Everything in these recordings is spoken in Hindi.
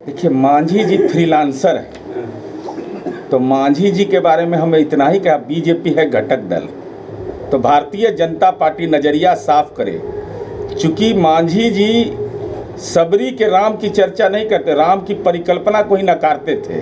देखिए, मांझी जी फ्रीलांसर है, तो मांझी जी के बारे में हमें इतना ही कहा, बीजेपी है घटक दल, तो भारतीय जनता पार्टी नज़रिया साफ करे। चूँकि मांझी जी सबरी के राम की चर्चा नहीं करते, राम की परिकल्पना को ही नकारते थे।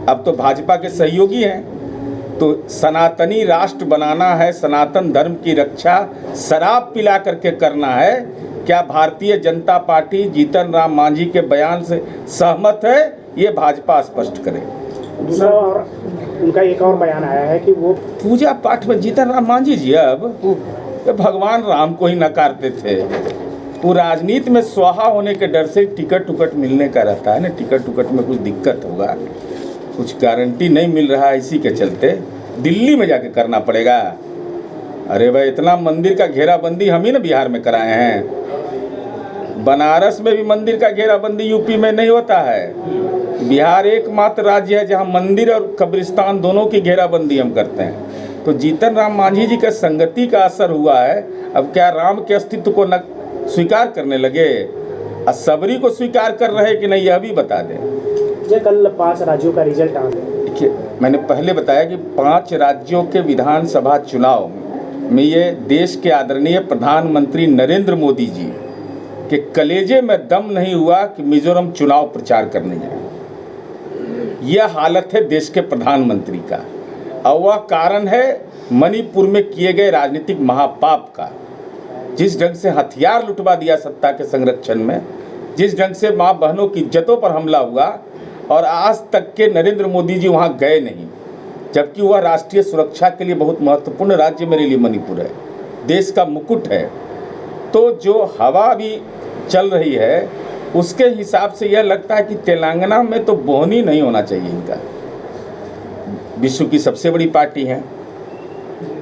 अब तो भाजपा के सहयोगी हैं, तो सनातनी राष्ट्र बनाना है, सनातन धर्म की रक्षा शराब पिला करके करना है। क्या भारतीय जनता पार्टी जीतन राम मांझी के बयान से सहमत है? ये भाजपा स्पष्ट करे। दूसरा, और उनका एक और बयान आया है कि वो पूजा पाठ में जीतन राम मांझी जी अब तो भगवान राम को ही नकारते थे। वो राजनीति में स्वाहा होने के डर से टिकट मिलने का रहता है ना, टिकट में कुछ दिक्कत होगा, कुछ गारंटी नहीं मिल रहा है, इसी के चलते दिल्ली में जाके करना पड़ेगा। अरे भाई, इतना मंदिर का घेराबंदी हम ही ना बिहार में कराए हैं। बनारस में भी मंदिर का घेराबंदी यूपी में नहीं होता है। बिहार एकमात्र राज्य है जहां मंदिर और कब्रिस्तान दोनों की घेराबंदी हम करते हैं। तो जीतन राम मांझी जी का संगति का असर हुआ है। अब क्या राम के अस्तित्व को न स्वीकार करने लगे? सबरी को स्वीकार कर रहे कि नहीं, यह भी बता दें। कल 5 राज्यों का रिजल्ट आ गया। देखिए, मैंने पहले बताया कि 5 राज्यों के विधानसभा चुनाव में ये देश के आदरणीय प्रधानमंत्री नरेंद्र मोदी जी के कलेजे में दम नहीं हुआ कि मिजोरम चुनाव प्रचार करने जाए। यह हालत है देश के प्रधानमंत्री का, और वह कारण है मणिपुर में किए गए राजनीतिक महापाप का। जिस ढंग से हथियार लुटवा दिया सत्ता के संरक्षण में, जिस ढंग से माँ बहनों की इज्जतों पर हमला हुआ, और आज तक के नरेंद्र मोदी जी वहाँ गए नहीं, जबकि वह राष्ट्रीय सुरक्षा के लिए बहुत महत्वपूर्ण राज्य मेरे लिए मणिपुर है, देश का मुकुट है। तो जो हवा अभी चल रही है उसके हिसाब से यह लगता है कि तेलंगाना में तो बोहनी नहीं होना चाहिए इनका, विश्व की सबसे बड़ी पार्टी है।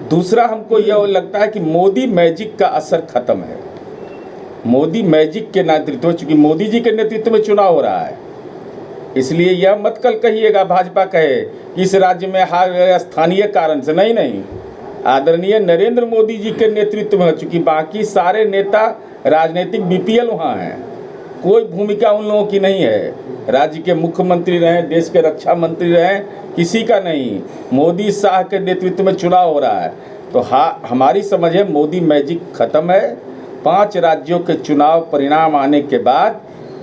दूसरा, हमको यह लगता है कि मोदी मैजिक का असर खत्म है। मोदी मैजिक के नेतृत्व, चूंकि मोदी जी के नेतृत्व में चुनाव हो रहा है, इसलिए यह मत कल कहिएगा भाजपा कहे कि इस राज्य में हार गया स्थानीय कारण से। नहीं, आदरणीय नरेंद्र मोदी जी के नेतृत्व में, चूंकि बाकी सारे नेता राजनीतिक बीपीएल वहाँ हैं, कोई भूमिका उन लोगों की नहीं है। राज्य के मुख्यमंत्री रहे, देश के रक्षा मंत्री रहे, किसी का नहीं। मोदी शाह के नेतृत्व में चुनाव हो रहा है। तो हमारी समझ है मोदी मैजिक खत्म है। 5 राज्यों के चुनाव परिणाम आने के बाद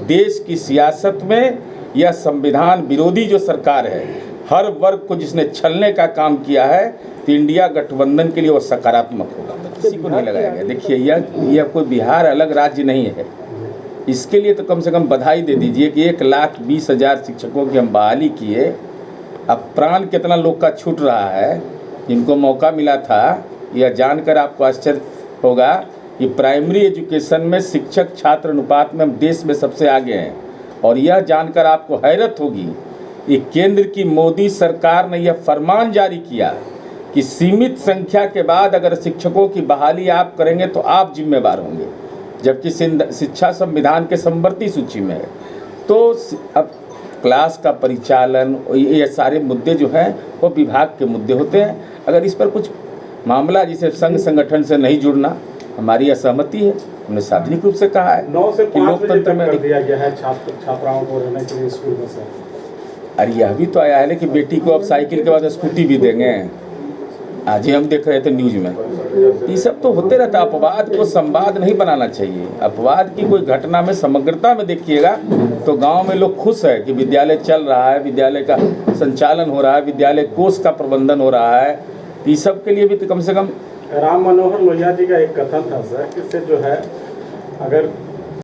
देश की सियासत में यह संविधान विरोधी जो सरकार है, हर वर्ग को जिसने छलने का काम किया है, तो इंडिया गठबंधन के लिए वो सकारात्मक होगा, किसी को नहीं लगाया गया। देखिए, यह कोई बिहार अलग राज्य नहीं है। इसके लिए तो कम से कम बधाई दे दीजिए कि 1,20,000 शिक्षकों की हम बहाली किए। अब प्राण कितना लोग का छूट रहा है, जिनको मौका मिला था। यह जानकर आपको आश्चर्य होगा कि प्राइमरी एजुकेशन में शिक्षक छात्र अनुपात में हम देश में सबसे आगे हैं। और यह जानकर आपको हैरत होगी कि केंद्र की मोदी सरकार ने यह फरमान जारी किया कि सीमित संख्या के बाद अगर शिक्षकों की बहाली आप करेंगे तो आप जिम्मेवार होंगे, जबकि शिक्षा संविधान के समवर्ती सूची में है। तो अब क्लास का परिचालन, ये सारे मुद्दे जो हैं वो विभाग के मुद्दे होते हैं। अगर इस पर कुछ मामला जिसे संघ संगठन से नहीं जुड़ना, हमारी असहमति है। हमने सार्वजनिक रूप से कहा है 9 से 5 लोकतंत्र में कर दिया गया है छात्राओं को रहने के लिए स्कूल में से। अरे यह भी तो आया है कि बेटी को अब साइकिल के बाद स्कूटी भी देंगे। आज ही हम देख रहे थे न्यूज में। ये सब तो होते रहता। अपवाद को संवाद नहीं बनाना चाहिए। अपवाद की कोई घटना में समग्रता में देखिएगा तो गांव में लोग खुश है कि विद्यालय चल रहा है, विद्यालय का संचालन हो रहा है, विद्यालय कोष का प्रबंधन हो रहा है। ये सब के लिए भी तो कम से कम राम मनोहर लोहिया जी का एक कथन था सर, इससे जो है अगर